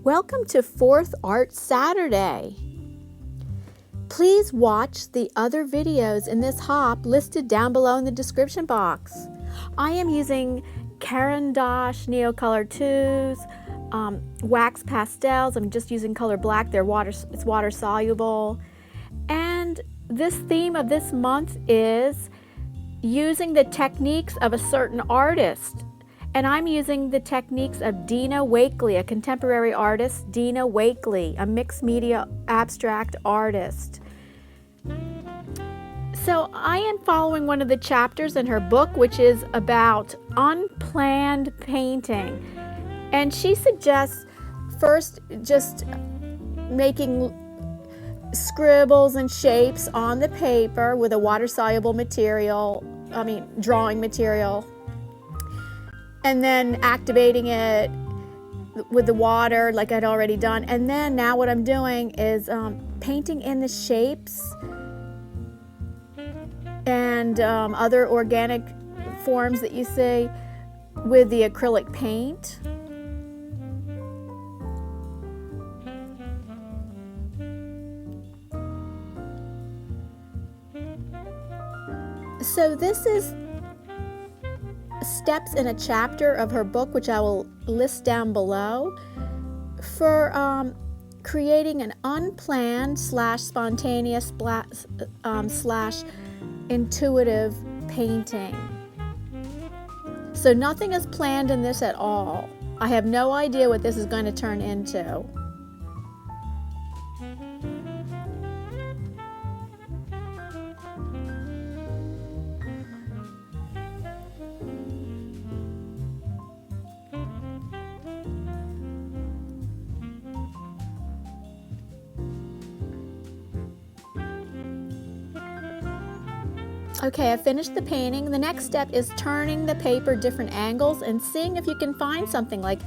Welcome to 4th Art Saturday. Please watch the other videos in this hop listed down below in the description box. I am using Caran d'Ache Neocolor 2s, wax pastels. I'm just using color black. It's water soluble. And this theme of this month is using the techniques of a certain artist. And I'm using the techniques of Dina Wakely, a contemporary artist, Dina Wakely, a mixed media abstract artist. So I am following one of the chapters in her book, which is about unplanned painting. And she suggests first just making scribbles and shapes on the paper with a water-soluble drawing material. And then activating it with the water like I'd already done. And then now what I'm doing is painting in the shapes and other organic forms that you see with the acrylic paint. So this is steps in a chapter of her book, which I will list down below, for creating an unplanned / spontaneous / intuitive painting. So nothing is planned in this at all. I have no idea what this is going to turn into. Okay, I finished the painting. The next step is turning the paper different angles and seeing if you can find something. Like,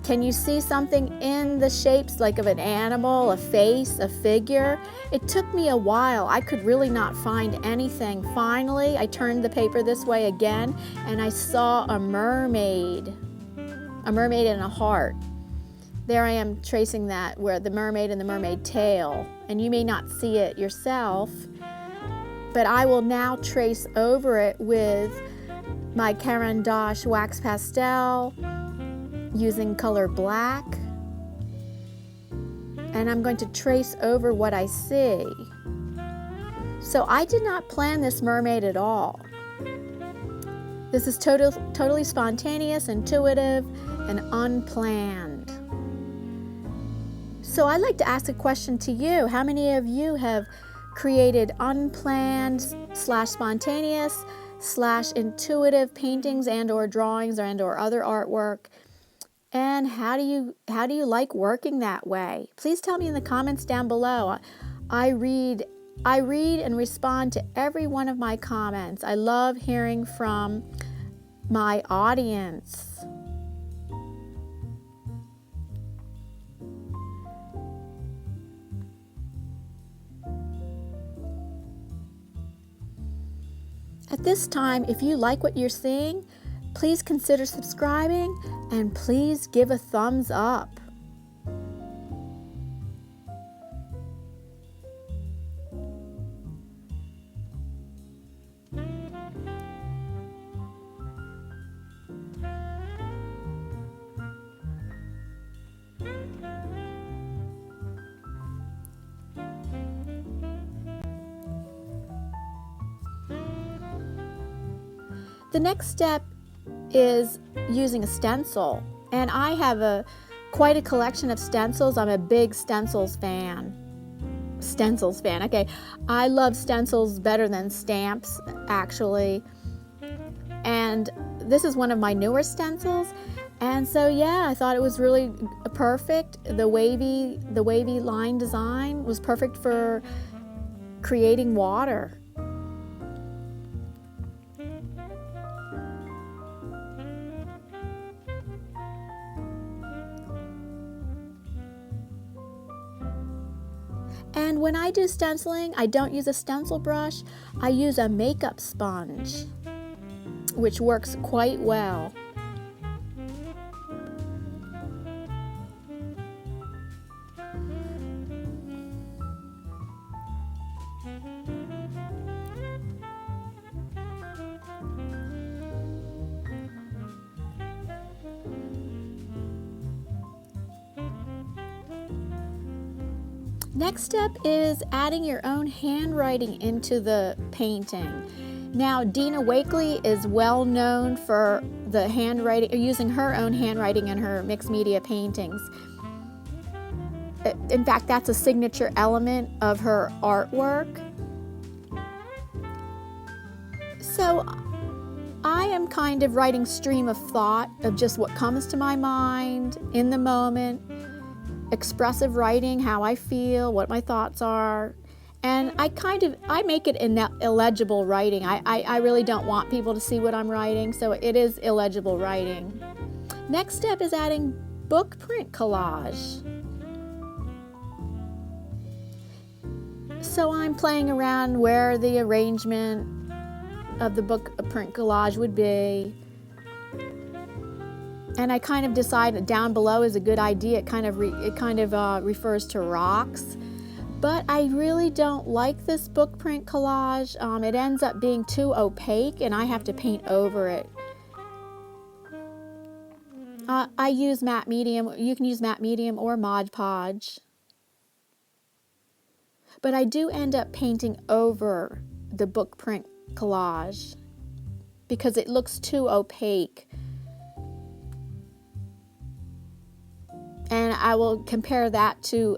can you see something in the shapes, like of an animal, a face, a figure? It took me a while. I could really not find anything. Finally, I turned the paper this way again, and I saw a mermaid and a heart. There I am tracing that, where the mermaid and the mermaid tail, and you may not see it yourself, but I will now trace over it with my Caran d'Ache wax pastel using color black. And I'm going to trace over what I see. So I did not plan this mermaid at all. This is totally spontaneous, intuitive, and unplanned. So I'd like to ask a question to you. How many of you have created unplanned / spontaneous / intuitive paintings and or drawings and or other artwork? And how do you like working that way? Please tell me in the comments down below. I read and respond to every one of my comments. I love hearing from my audience. At this time, if you like what you're seeing, please consider subscribing and please give a thumbs up. The next step is using a stencil, and I have quite a collection of stencils. I'm a big stencils fan. Okay. I love stencils better than stamps, actually. And this is one of my newer stencils. And so, yeah, I thought it was really perfect. The wavy line design was perfect for creating water. And when I do stenciling, I don't use a stencil brush. I use a makeup sponge, which works quite well. Next step is adding your own handwriting into the painting. Now, Dina Wakely is well known for the handwriting, using her own handwriting in her mixed media paintings. In fact, that's a signature element of her artwork. So I am kind of writing stream of thought of just what comes to my mind in the moment, expressive writing, how I feel, what my thoughts are. And I make it illegible writing. I really don't want people to see what I'm writing, so it is illegible writing. Next step is adding book print collage. So I'm playing around where the arrangement of the book print collage would be. And I kind of decide that down below is a good idea. It kind of refers to rocks. But I really don't like this book print collage. It ends up being too opaque and I have to paint over it. I use matte medium. You can use matte medium or Mod Podge. But I do end up painting over the book print collage because it looks too opaque. And I will compare that to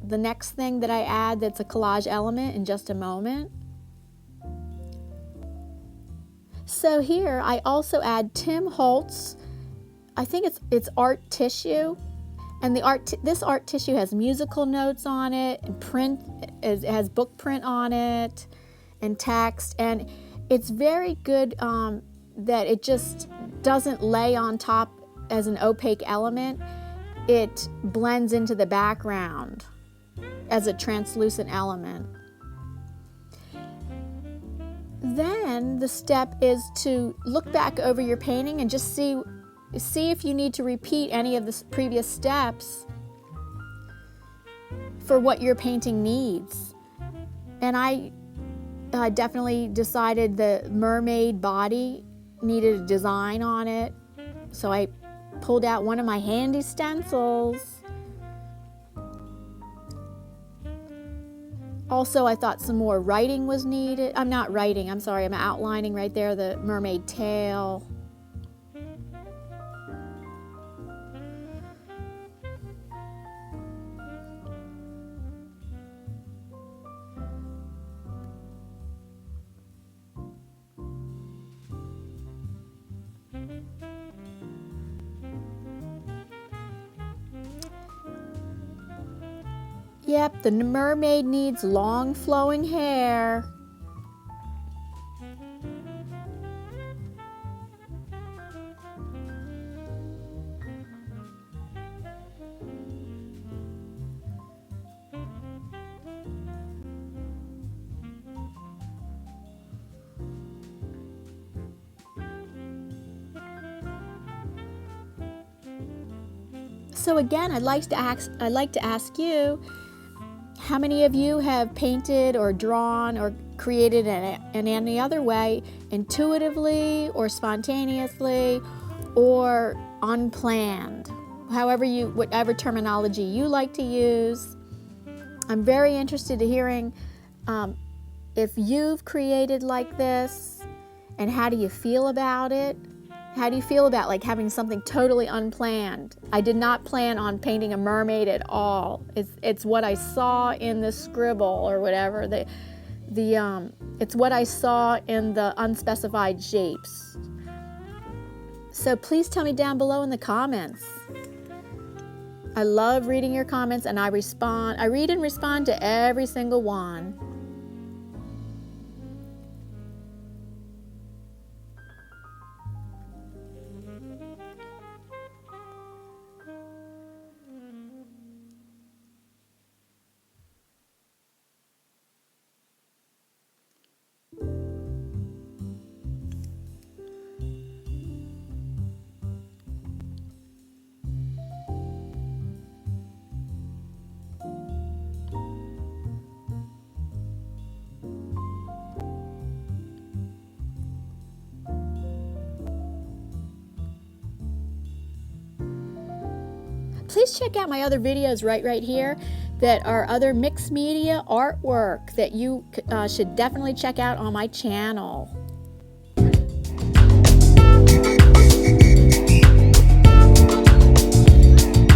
the next thing that I add that's a collage element in just a moment. So here I also add Tim Holtz, I think it's art tissue, and this art tissue has musical notes on it, and print, it has book print on it, and text, and it's very good that it just doesn't lay on top as an opaque element. It blends into the background as a translucent element. Then the step is to look back over your painting and just see if you need to repeat any of the previous steps for what your painting needs. And I definitely decided the mermaid body needed a design on it, so I pulled out one of my handy stencils. Also, I thought some more writing was needed. I'm outlining right there the mermaid tail. Yep, the mermaid needs long flowing hair. So again, I'd like to ask you, how many of you have painted or drawn or created in any other way, intuitively or spontaneously or unplanned? Whatever terminology you like to use. I'm very interested in hearing if you've created like this, and how do you feel about it? How do you feel about like having something totally unplanned? I did not plan on painting a mermaid at all. It's what I saw in the scribble or whatever. It's what I saw in the unspecified shapes. So please tell me down below in the comments. I love reading your comments and I read and respond to every single one. Please check out my other videos right here. that are other mixed media artwork that you should definitely check out on my channel.